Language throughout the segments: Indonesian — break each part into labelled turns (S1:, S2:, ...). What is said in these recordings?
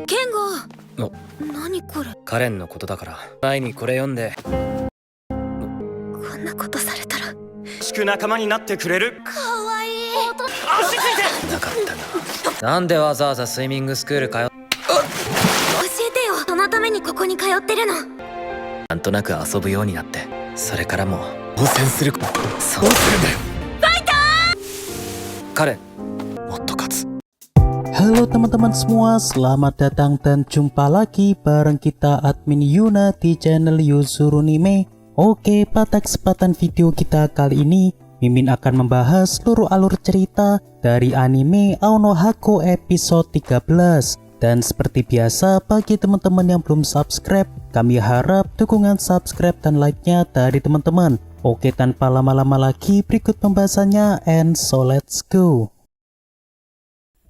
S1: ケンゴ、
S2: お、
S1: 何これ。
S2: カレンのことだから前にこれ読んで。
S1: こんなことされたら。
S3: しく仲間になってくれる。
S1: かわいい。
S3: 足ついて。
S2: なかったな。なんでわざわざスイミングスクール通っ。
S1: 教えてよ。そのためにここに通ってるの。
S2: なんとなく遊ぶようになって、それからも
S4: 応戦する。
S2: そう
S4: どうするんだよ。
S2: カレン。
S4: もっと勝つ。
S5: Halo teman-teman semua, selamat datang dan jumpa lagi bareng kita admin Yuna di channel Yuzurunime. Oke, pada kesempatan video kita kali ini, Mimin akan membahas seluruh alur cerita dari anime Ao no Hako episode 13. Dan seperti biasa, bagi teman-teman yang belum subscribe, kami harap dukungan subscribe dan like-nya dari teman-teman. Oke, tanpa lama-lama lagi, berikut pembahasannya, and so let's go.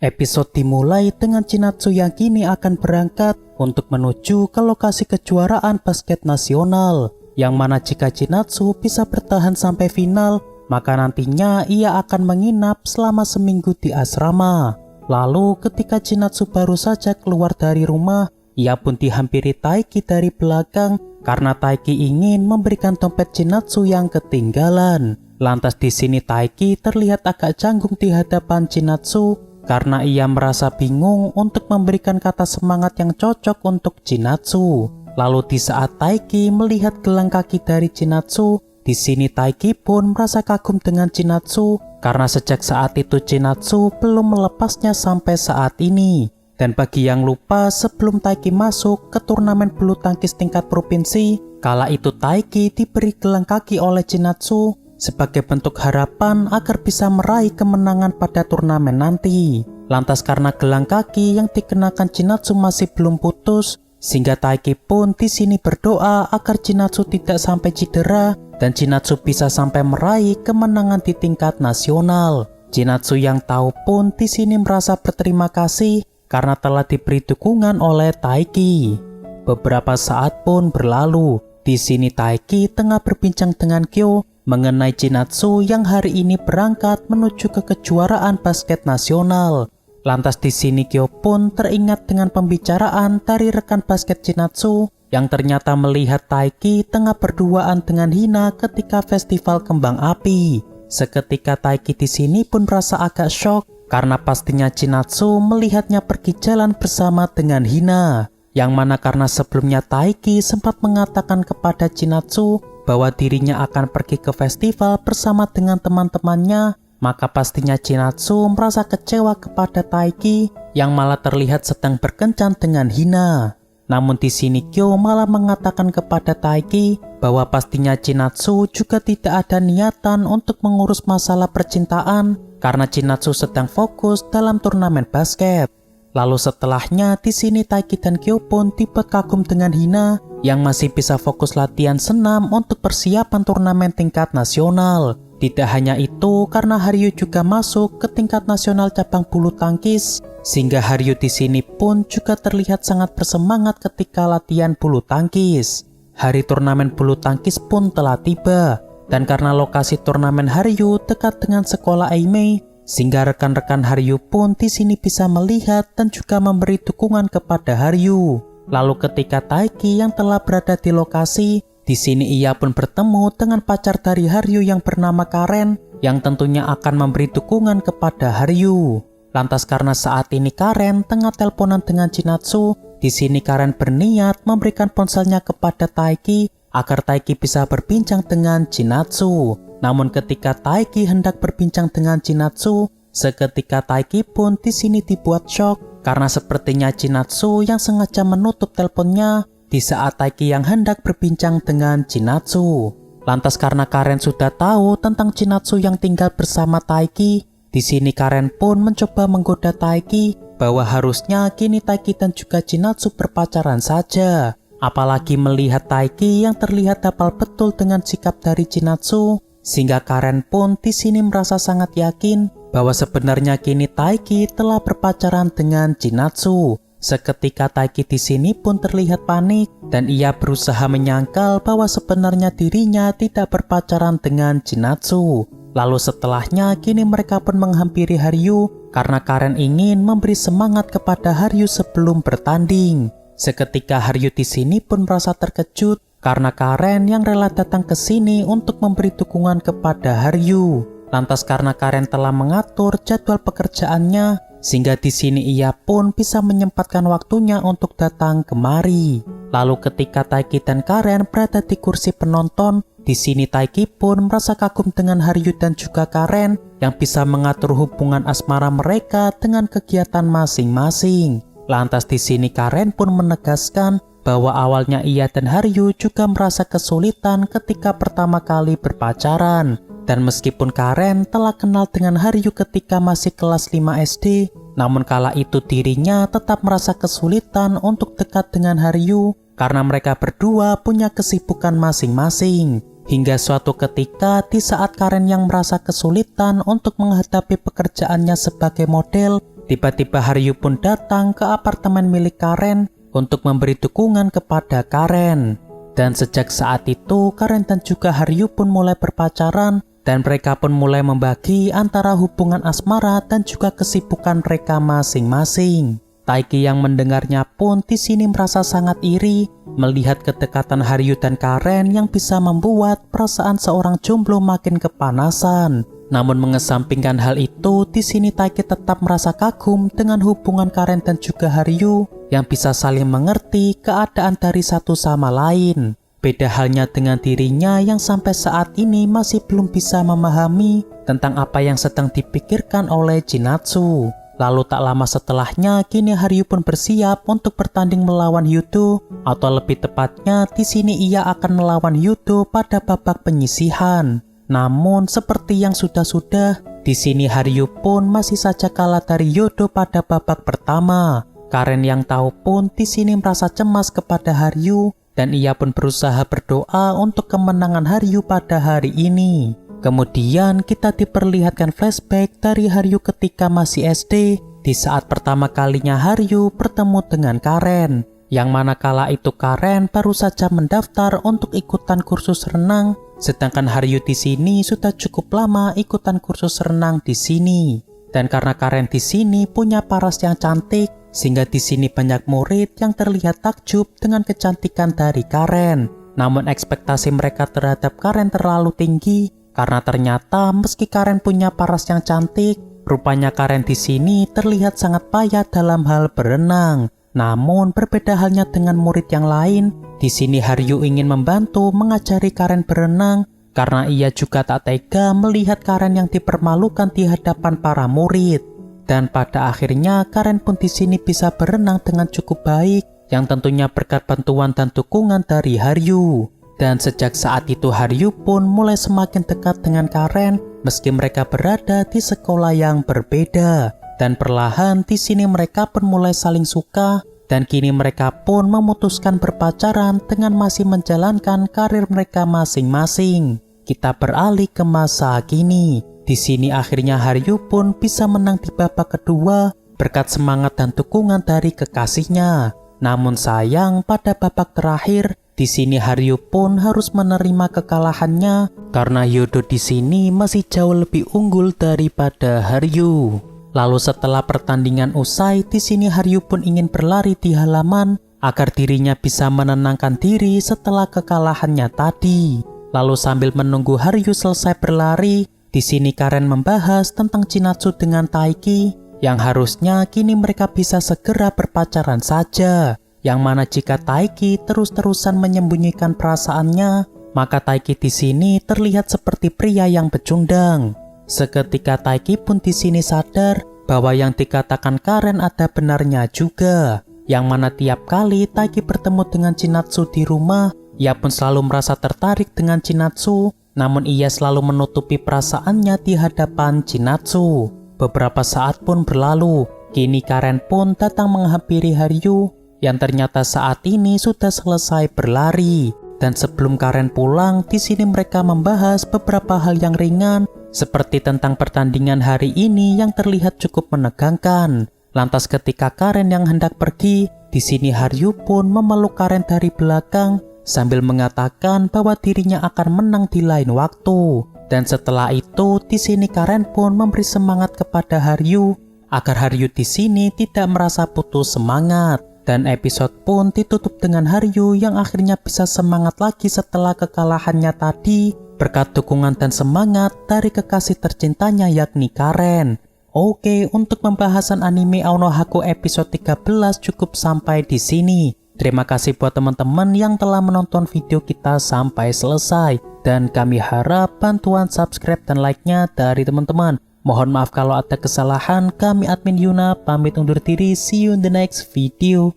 S5: Episode dimulai dengan Chinatsu yang kini akan berangkat untuk menuju ke lokasi kejuaraan basket nasional, yang mana jika Chinatsu bisa bertahan sampai final, maka nantinya ia akan menginap selama seminggu di asrama. Lalu ketika Chinatsu baru saja keluar dari rumah, ia pun dihampiri Taiki dari belakang karena Taiki ingin memberikan dompet Chinatsu yang ketinggalan. Lantas di sini Taiki terlihat agak canggung di hadapan Chinatsu karena ia merasa bingung untuk memberikan kata semangat yang cocok untuk Chinatsu. Lalu di saat Taiki melihat gelang kaki dari Chinatsu, di sini Taiki pun merasa kagum dengan Chinatsu karena sejak saat itu Chinatsu belum melepasnya sampai saat ini. Dan bagi yang lupa, sebelum Taiki masuk ke turnamen bulu tangkis tingkat provinsi, kala itu Taiki diberi gelang kaki oleh Chinatsu sebagai bentuk harapan agar bisa meraih kemenangan pada turnamen nanti. Lantas karena gelang kaki yang dikenakan Chinatsu masih belum putus, sehingga Taiki pun di sini berdoa agar Chinatsu tidak sampai cedera dan Chinatsu bisa sampai meraih kemenangan di tingkat nasional. Chinatsu yang tahu pun di sini merasa berterima kasih karena telah diberi dukungan oleh Taiki. Beberapa saat pun berlalu. Di sini Taiki tengah berbincang dengan Kyo mengenai Chinatsu yang hari ini berangkat menuju ke kejuaraan basket nasional. Lantas di sini Kyo pun teringat dengan pembicaraan dari rekan basket Chinatsu yang ternyata melihat Taiki tengah berduaan dengan Hina ketika festival kembang api. Seketika Taiki di sini pun merasa agak shock karena pastinya Chinatsu melihatnya pergi jalan bersama dengan Hina. Yang mana karena sebelumnya Taiki sempat mengatakan kepada Chinatsu bahwa dirinya akan pergi ke festival bersama dengan teman-temannya, maka pastinya Chinatsu merasa kecewa kepada Taiki yang malah terlihat sedang berkencan dengan Hina. Namun di sini Kyo malah mengatakan kepada Taiki bahwa pastinya Chinatsu juga tidak ada niatan untuk mengurus masalah percintaan karena Chinatsu sedang fokus dalam turnamen basket. Lalu setelahnya di sini Taiki dan Kyo pun tiba kagum dengan Hina yang masih bisa fokus latihan senam untuk persiapan turnamen tingkat nasional. Tidak hanya itu, karena Haryu juga masuk ke tingkat nasional cabang bulu tangkis, sehingga Haryu di sini pun juga terlihat sangat bersemangat ketika latihan bulu tangkis. Hari turnamen bulu tangkis pun telah tiba, dan karena lokasi turnamen Haryu dekat dengan sekolah Aimei, sehingga rekan-rekan Haryu pun di sini bisa melihat dan juga memberi dukungan kepada Haryu. Lalu ketika Taiki yang telah berada di lokasi, di sini ia pun bertemu dengan pacar dari Haryu yang bernama Karen, yang tentunya akan memberi dukungan kepada Haryu. Lantas karena saat ini Karen tengah teleponan dengan Chinatsu, di sini Karen berniat memberikan ponselnya kepada Taiki agar Taiki bisa berbincang dengan Chinatsu. Namun ketika Taiki hendak berbincang dengan Chinatsu, seketika Taiki pun di sini dibuat shock karena sepertinya Chinatsu yang sengaja menutup teleponnya di saat Taiki yang hendak berbincang dengan Chinatsu. Lantas karena Karen sudah tahu tentang Chinatsu yang tinggal bersama Taiki, di sini Karen pun mencoba menggoda Taiki bahwa harusnya kini Taiki dan juga Chinatsu berpacaran saja. Apalagi melihat Taiki yang terlihat hafal betul dengan sikap dari Chinatsu, sehingga Karen pun di sini merasa sangat yakin bahwa sebenarnya kini Taiki telah berpacaran dengan Chinatsu. Seketika Taiki di sini pun terlihat panik dan ia berusaha menyangkal bahwa sebenarnya dirinya tidak berpacaran dengan Chinatsu. Lalu setelahnya kini mereka pun menghampiri Haryu karena Karen ingin memberi semangat kepada Haryu sebelum bertanding. Seketika Haryu di sini pun merasa terkejut karena Karen yang rela datang ke sini untuk memberi dukungan kepada Haryu. Lantas karena Karen telah mengatur jadwal pekerjaannya, sehingga di sini ia pun bisa menyempatkan waktunya untuk datang kemari. Lalu ketika Taiki dan Karen berada di kursi penonton, di sini Taiki pun merasa kagum dengan Haryu dan juga Karen yang bisa mengatur hubungan asmara mereka dengan kegiatan masing-masing. Lantas di sini Karen pun menegaskan bahwa awalnya ia dan Haryu juga merasa kesulitan ketika pertama kali berpacaran. Dan meskipun Karen telah kenal dengan Haryu ketika masih kelas 5 SD, namun kala itu dirinya tetap merasa kesulitan untuk dekat dengan Haryu karena mereka berdua punya kesibukan masing-masing. Hingga suatu ketika di saat Karen yang merasa kesulitan untuk menghadapi pekerjaannya sebagai model, tiba-tiba Haryu pun datang ke apartemen milik Karen untuk memberi dukungan kepada Karen. Dan sejak saat itu Karen dan juga Haryu pun mulai berpacaran dan mereka pun mulai membagi antara hubungan asmara dan juga kesibukan mereka masing-masing. Taiki yang mendengarnya pun di sini merasa sangat iri melihat kedekatan Haryu dan Karen yang bisa membuat perasaan seorang jomblo makin kepanasan. Namun mengesampingkan hal itu, di sini Taiki tetap merasa kagum dengan hubungan Karen dan juga Haryu yang bisa saling mengerti keadaan dari satu sama lain. Beda halnya dengan dirinya yang sampai saat ini masih belum bisa memahami tentang apa yang sedang dipikirkan oleh Chinatsu. Lalu tak lama setelahnya, kini Haryu pun bersiap untuk bertanding melawan Yudo, atau lebih tepatnya di sini ia akan melawan Yudo pada babak penyisihan. Namun seperti yang sudah-sudah, di sini Haryu pun masih saja kalah dari Yudo pada babak pertama. Karen yang tahu pun di sini merasa cemas kepada Haryu dan ia pun berusaha berdoa untuk kemenangan Haryu pada hari ini. Kemudian kita diperlihatkan flashback dari Haryu ketika masih SD, di saat pertama kalinya Haryu bertemu dengan Karen, yang mana kala itu Karen baru saja mendaftar untuk ikutan kursus renang, sedangkan Haryu di sini sudah cukup lama ikutan kursus renang di sini. Dan karena Karen di sini punya paras yang cantik, sehingga di sini banyak murid yang terlihat takjub dengan kecantikan dari Karen. Namun ekspektasi mereka terhadap Karen terlalu tinggi karena ternyata meski Karen punya paras yang cantik, rupanya Karen di sini terlihat sangat payah dalam hal berenang. Namun berbeda halnya dengan murid yang lain, di sini Haryu ingin membantu mengajari Karen berenang karena ia juga tak tega melihat Karen yang dipermalukan di hadapan para murid. Dan pada akhirnya Karen pun di sini bisa berenang dengan cukup baik, yang tentunya berkat bantuan dan dukungan dari Haryu. Dan sejak saat itu Haryu pun mulai semakin dekat dengan Karen meski mereka berada di sekolah yang berbeda. Dan perlahan di sini mereka pun mulai saling suka dan kini mereka pun memutuskan berpacaran dengan masih menjalankan karir mereka masing-masing. Kita beralih ke masa kini. Di sini akhirnya Haryu pun bisa menang di babak kedua berkat semangat dan dukungan dari kekasihnya. Namun sayang pada babak terakhir, di sini Haryu pun harus menerima kekalahannya karena Yudo di sini masih jauh lebih unggul daripada Haryu. Lalu setelah pertandingan usai, di sini Haryu pun ingin berlari di halaman agar dirinya bisa menenangkan diri setelah kekalahannya tadi. Lalu sambil menunggu Haryu selesai berlari, di sini Karen membahas tentang Chinatsu dengan Taiki yang harusnya kini mereka bisa segera berpacaran saja. Yang mana jika Taiki terus-terusan menyembunyikan perasaannya, maka Taiki di sini terlihat seperti pria yang pecundang. Seketika Taiki pun di sini sadar bahwa yang dikatakan Karen ada benarnya juga. Yang mana tiap kali Taiki bertemu dengan Chinatsu di rumah, ia pun selalu merasa tertarik dengan Chinatsu. Namun ia selalu menutupi perasaannya di hadapan Chinatsu. Beberapa saat pun berlalu, kini Karen pun datang menghampiri Haryu yang ternyata saat ini sudah selesai berlari. Dan sebelum Karen pulang, di sini mereka membahas beberapa hal yang ringan seperti tentang pertandingan hari ini yang terlihat cukup menegangkan. Lantas ketika Karen yang hendak pergi, di sini Haryu pun memeluk Karen dari belakang sambil mengatakan bahwa dirinya akan menang di lain waktu. Dan setelah itu, di sini Karen pun memberi semangat kepada Haryu agar Haryu di sini tidak merasa putus semangat. Dan episode pun ditutup dengan Haryu yang akhirnya bisa semangat lagi setelah kekalahannya tadi berkat dukungan dan semangat dari kekasih tercintanya yakni Karen. Oke, untuk pembahasan anime Anohako episode 13 cukup sampai di sini. Terima kasih buat teman-teman yang telah menonton video kita sampai selesai. Dan kami harap bantuan subscribe dan like-nya dari teman-teman. Mohon maaf kalau ada kesalahan. Kami admin Yuna pamit undur diri. See you in the next video.